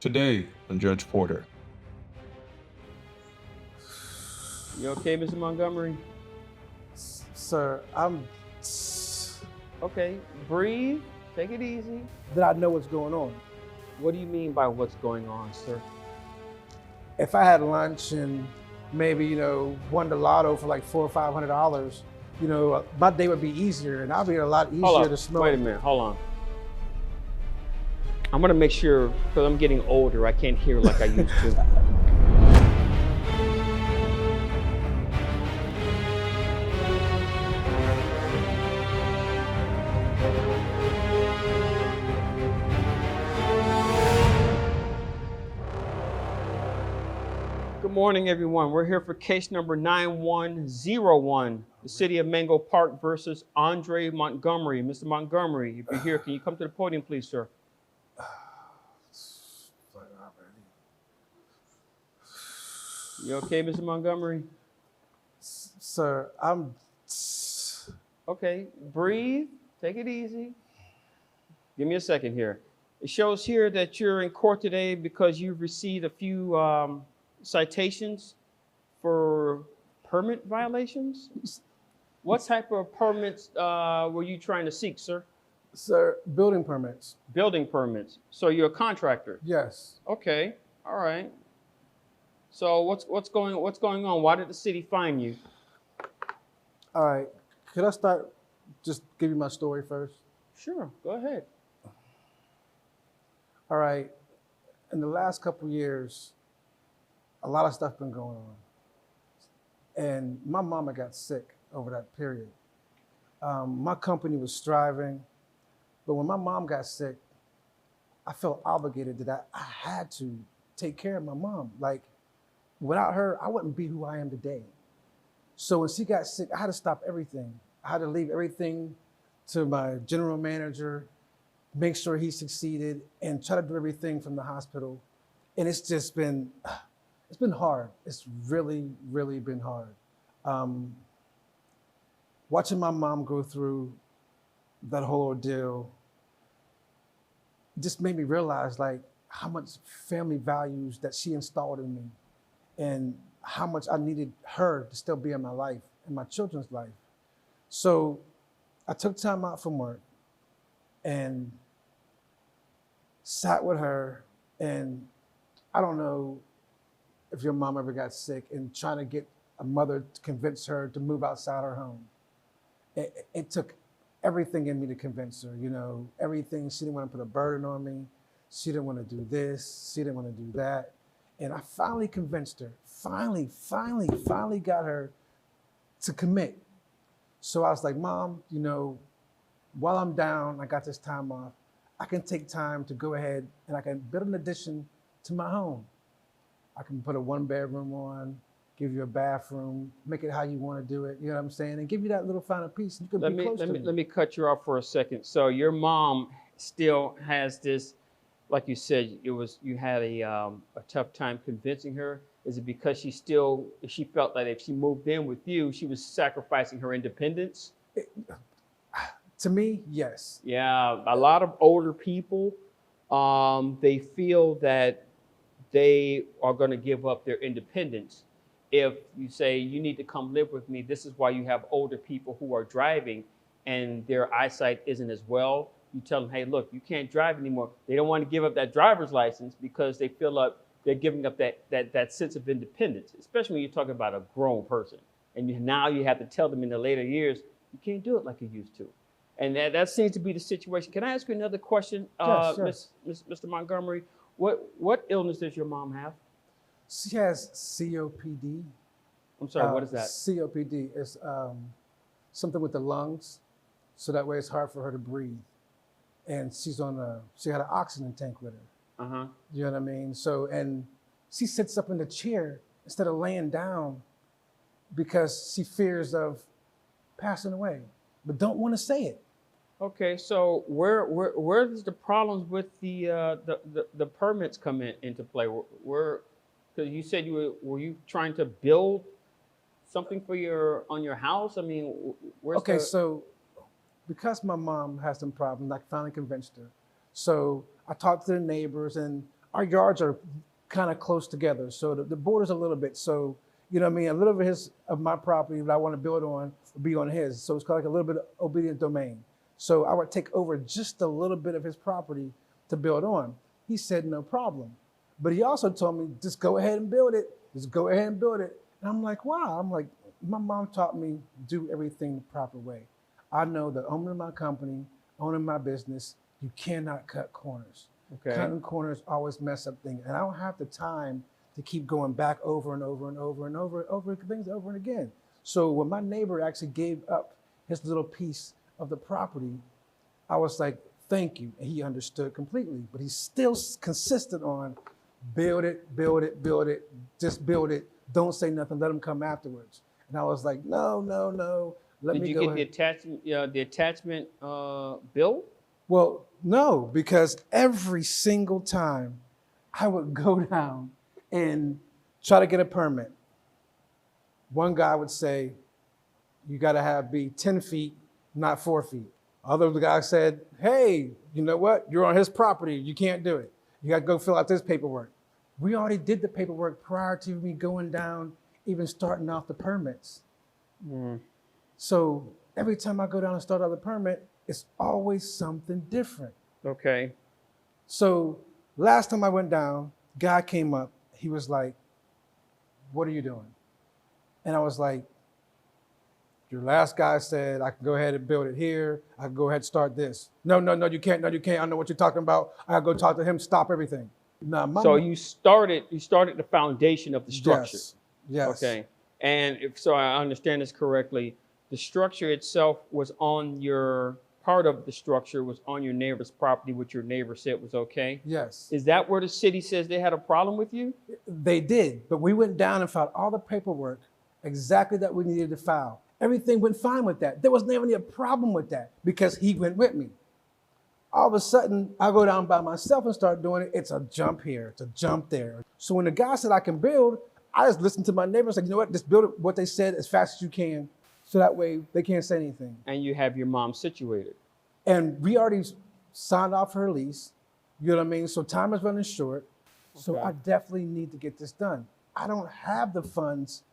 Today on Judge Porter. You okay, Mr. Montgomery? Sir, Okay, breathe, take it easy. that I know what's going on. What do you mean by what's going on, sir? If I had lunch and maybe, won the lotto for like $400 or $500, my day would be easier and I'd be a lot easier to smoke. Wait a minute, hold on. I'm gonna make sure, because I'm getting older, I can't hear like I used to. Good morning, everyone. We're here for case number 9101, the city of Mango Park versus Andre Montgomery. Mr. Montgomery, if you're here, can you come to the podium, please, sir? You okay, Mr. Montgomery? Sir, Okay, breathe, take it easy. Give me a second here. It shows here that you're in court today because you've received a few citations for permit violations. What type of permits were you trying to seek, sir? Sir, building permits. Building permits. So you're a contractor? Yes. Okay, all right. So what's going on? Why did the city fine you? All right. Could I start, just give you my story first? Sure, go ahead. All right. In the last couple of years, a lot of stuff been going on. And my mama got sick over that period. My company was striving, but when my mom got sick, I felt obligated that I had to take care of my mom. Like, without her, I wouldn't be who I am today. So when she got sick, I had to stop everything. I had to leave everything to my general manager, make sure he succeeded, and try to do everything from the hospital. And it's just been, it's been hard. It's really, really been hard. Watching my mom go through that whole ordeal just made me realize like how much family values that she installed in me and how much I needed her to still be in my life, in my children's life. So I took time out from work and sat with her, and I don't know if your mom ever got sick and trying to get a mother to convince her to move outside her home. It took everything in me to convince her, everything. She didn't want to put a burden on me. She didn't want to do this. She didn't want to do that. And I finally convinced her, finally got her to commit. So I was like, Mom, while I'm down, I got this time off, I can take time to go ahead and I can build an addition to my home. I can put a 1-bedroom on, give you a bathroom, make it how you want to do it, you know what I'm saying? And give you that little final piece. You can be close to me. Let me cut you off for a second. So your mom still has this, like you said, you had a tough time convincing her. Is it because she felt like if she moved in with you, she was sacrificing her independence? To me, yes. Yeah, a lot of older people, they feel that they are going to give up their independence. If you say, you need to come live with me, this is why you have older people who are driving and their eyesight isn't as well. You tell them, hey, look, you can't drive anymore. They don't want to give up that driver's license because they feel like they're giving up that sense of independence, especially when you're talking about a grown person. And now you have to tell them in the later years, you can't do it like you used to. And that seems to be the situation. Can I ask you another question, Yes, sure. Mr. Montgomery? What illness does your mom have? She has COPD. I'm sorry, what is that? COPD is something with the lungs, so that way it's hard for her to breathe. And she had an oxygen tank with her. Uh-huh. You know what I mean? So, and she sits up in the chair instead of laying down because she fears of passing away, but don't want to say it. Okay, so where does the problems with the permits come into play? Because you said were you trying to build something for on your house? I mean, where's Okay, so because my mom has some problems, I finally convinced her. So I talked to the neighbors, and our yards are kind of close together. So the border's a little bit. So, you know what I mean? A little bit of my property that I want to build on will be on his. So it's kind of like a little bit of obedient domain. So I would take over just a little bit of his property to build on. He said, no problem. But he also told me, just go ahead and build it. Just go ahead and build it. And I'm like, wow. I'm like, my mom taught me do everything the proper way. I know that owning my company, owning my business, you cannot cut corners. Okay. Cutting corners always mess up things. And I don't have the time to keep going back over and over and over and over things over and again. So when my neighbor actually gave up his little piece of the property, I was like, thank you. And he understood completely. But he's still consistent on build it, build it, build it, just build it. Don't say nothing, let him come afterwards. And I was like, no. Did you get the attachment built? Well, no, because every single time I would go down and try to get a permit, one guy would say, you got to be 10 feet, not 4 feet. Other guy said, hey, you know what? You're on his property. You can't do it. You got to go fill out this paperwork. We already did the paperwork prior to me going down, even starting off the permits. Mm. So every time I go down and start out the permit, it's always something different. Okay. So last time I went down, guy came up. He was like, what are you doing? And I was like, your last guy said I can go ahead and build it here. I can go ahead and start this. No, you can't. No, you can't. I know what you're talking about. I gotta go talk to him. Stop everything. So you started the foundation of the structure. Yes. Okay. And so I understand this correctly, the structure itself was part of the structure was on your neighbor's property, which your neighbor said was okay. Yes. Is that where the city says they had a problem with you? They did, but we went down and filed all the paperwork exactly that we needed to file. Everything went fine with that. There was never any problem with that because he went with me. All of a sudden, I go down by myself and start doing it. It's a jump here, it's a jump there. So when the guy said I can build, I just listened to my neighbors like, you know what, just build it what they said as fast as you can. So that way they can't say anything. And you have your mom situated. And we already signed off her lease. You know what I mean? So time is running short. So Okay. I definitely need to get this done. I don't have the funds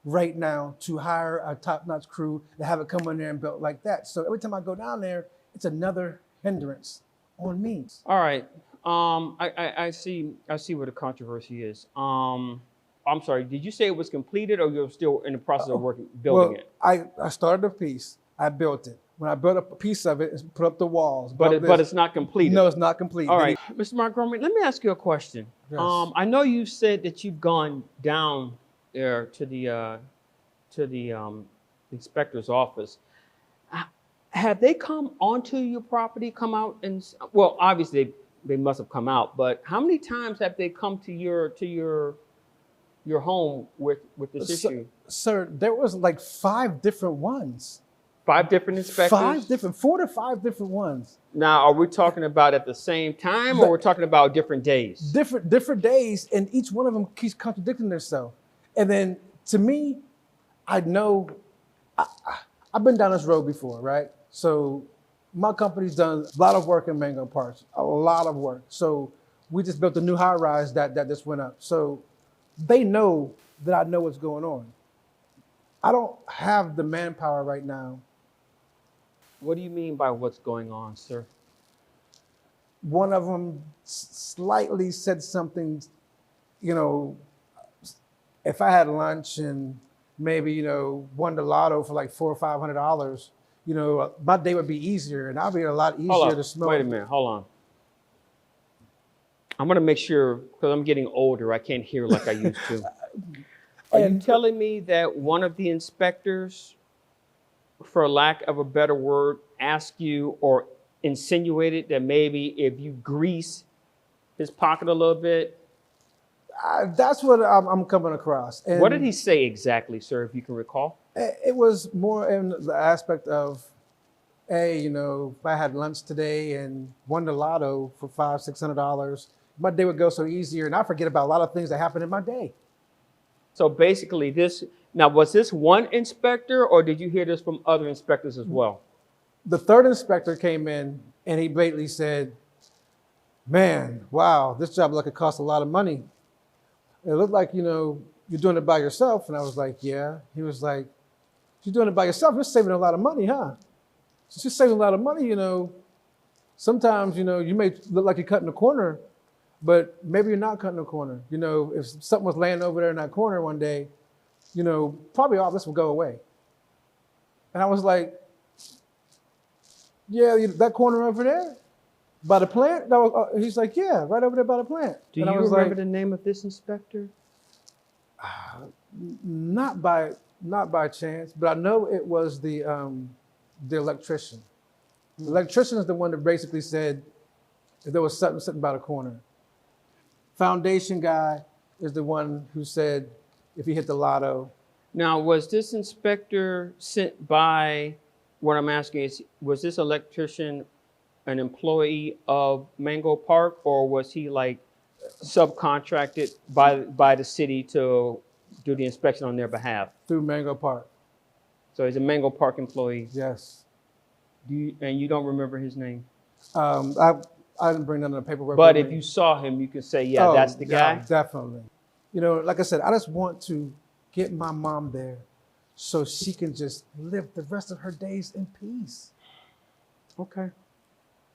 right now to hire a top-notch crew to have it come in there and build like that. So every time I go down there, it's another hindrance on me. All right. I see where the controversy is. I'm sorry, did you say it was completed or you're still in the process of building it? I started a piece, I built it. When I built up a piece of it, it's put up the walls. But it's not completed. No, it's not complete. All right, Mr. Montgomery, let me ask you a question. Yes. I know you said that you've gone down there to the inspector's office. Have they come onto your property, come out and, well, obviously they must have come out, but how many times have they come to your home with this issue? Sir, there was like 5 different ones. 5 different inspectors? 4 to 5 different ones. Now, are we talking about at the same time or we're talking about different days? Different days, and each one of them keeps contradicting themselves. And then to me, I know, I've been down this road before, right? So my company's done a lot of work in Mango Parks, a lot of work. So we just built a new high rise that just went up. So they know that I know what's going on. I don't have the manpower right now. What do you mean by what's going on, sir? One of them slightly said something, you know, if I had lunch and maybe, you know, won the lotto for like $400 or $500, you know, my day would be easier and I'd be a lot easier to smoke. Wait a minute, hold on. I'm gonna make sure, because I'm getting older, I can't hear like I used to. Are you telling me that one of the inspectors, for lack of a better word, asked you or insinuated that maybe if you grease his pocket a little bit? That's what I'm coming across. And what did he say exactly, sir, if you can recall? It was more in the aspect of, hey, you know, if I had lunch today and won the lotto for $500, $600, my day would go so easier and I forget about a lot of things that happened in my day. So basically now was this one inspector or did you hear this from other inspectors as well? The third inspector came in and he basically said, man, wow, this job like it costs a lot of money. It looked like, you're doing it by yourself. And I was like, yeah. He was like, you're doing it by yourself. You're saving a lot of money, huh? Since you're saving a lot of money, sometimes, you may look like you're cutting a corner, but maybe you're not cutting a corner. If something was laying over there in that corner one day, probably all this will go away. And I was like, yeah, that corner over there by the plant? He's like, yeah, right over there by the plant. Do you remember the name of this inspector? Not by chance, but I know it was the electrician. The electrician is the one that basically said that there was something about a corner. Foundation guy is the one who said if he hit the lotto. Now, was this inspector sent by, what I'm asking is, was this electrician an employee of Mango Park, or was he like subcontracted by the city to do the inspection on their behalf? Through Mango Park. So he's a Mango Park employee. Yes. And you don't remember his name? I didn't bring none of the paperwork. But if you saw him, you could say, yeah, that's the guy. Yeah, definitely. Like I said, I just want to get my mom there so she can just live the rest of her days in peace. Okay.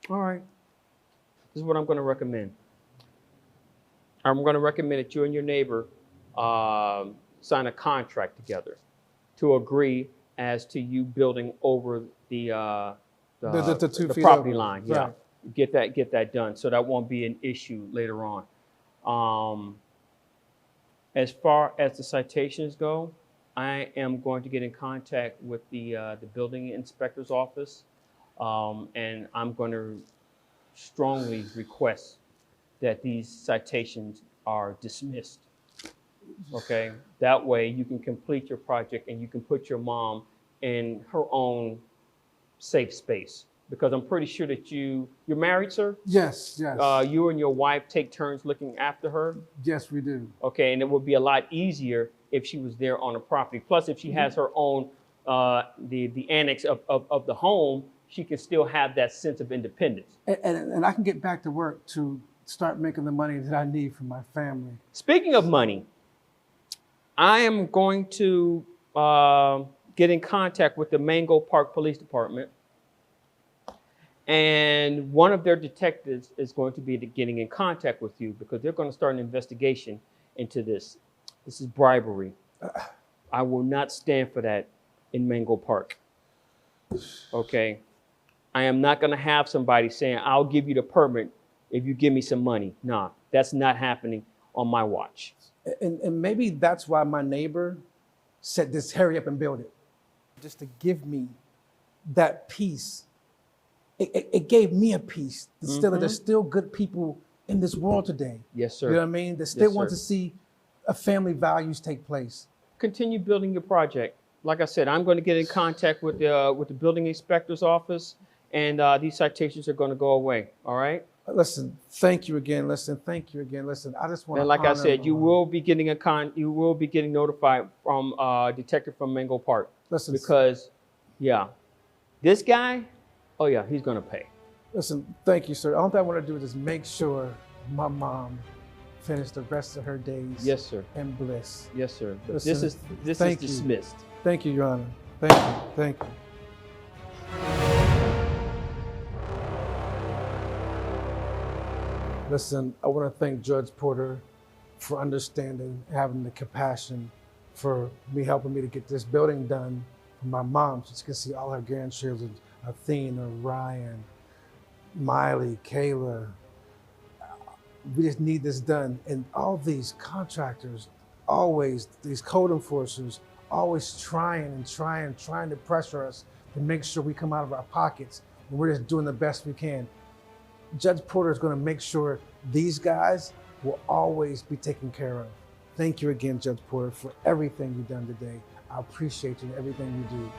All right. This is what I'm going to recommend. I'm going to recommend that you and your neighbor sign a contract together to agree as to you building over the 2 feet property over. line. Yeah. Right. Get that done, so that won't be an issue later on. As far as the citations go, I am going to get in contact with the building inspector's office, and I'm going to strongly request that these citations are dismissed. Okay, that way you can complete your project and you can put your mom in her own safe space. Because I'm pretty sure that you're married, sir? Yes, yes. You and your wife take turns looking after her? Yes, we do. Okay, and it would be a lot easier if she was there on the property. Plus, if she has her own, the annex of the home, she can still have that sense of independence. And I can get back to work to start making the money that I need for my family. Speaking of money, I am going to get in contact with the Mango Park Police Department. And one of their detectives is going to be getting in contact with you because they're going to start an investigation into this. This is bribery. I will not stand for that in Mango Park. Okay? I am not going to have somebody saying, I'll give you the permit if you give me some money. Nah, that's not happening on my watch. And maybe that's why my neighbor said, just hurry up and build it. Just to give me that peace. It gave me a peace. Still, there's still good people in this world today. Yes, sir. You know what I mean? They still want to see family values take place. Continue building your project. Like I said, I'm going to get in contact with the building inspector's office, and these citations are going to go away. All right? Listen, thank you again. Listen, thank you again. Listen, I just want to. And like I said, you will be getting notified from a detective from Mango Park. Listen, because, yeah, this guy. Oh, yeah, he's going to pay. Listen, thank you, sir. All I want to do is just make sure my mom finished the rest of her days. Yes, sir. In bliss. Yes, sir. But Listen, this is dismissed. Thank you, Your Honor. Thank you. Thank you. Listen, I want to thank Judge Porter for understanding, having the compassion for me, helping me to get this building done for my mom so she can see all her grandchildren. Athena, Ryan, Miley, Kayla. We just need this done. And all these contractors, always, these code enforcers, always trying to pressure us to make sure we come out of our pockets. And we're just doing the best we can. Judge Porter is going to make sure these guys will always be taken care of. Thank you again, Judge Porter, for everything you've done today. I appreciate you and everything you do.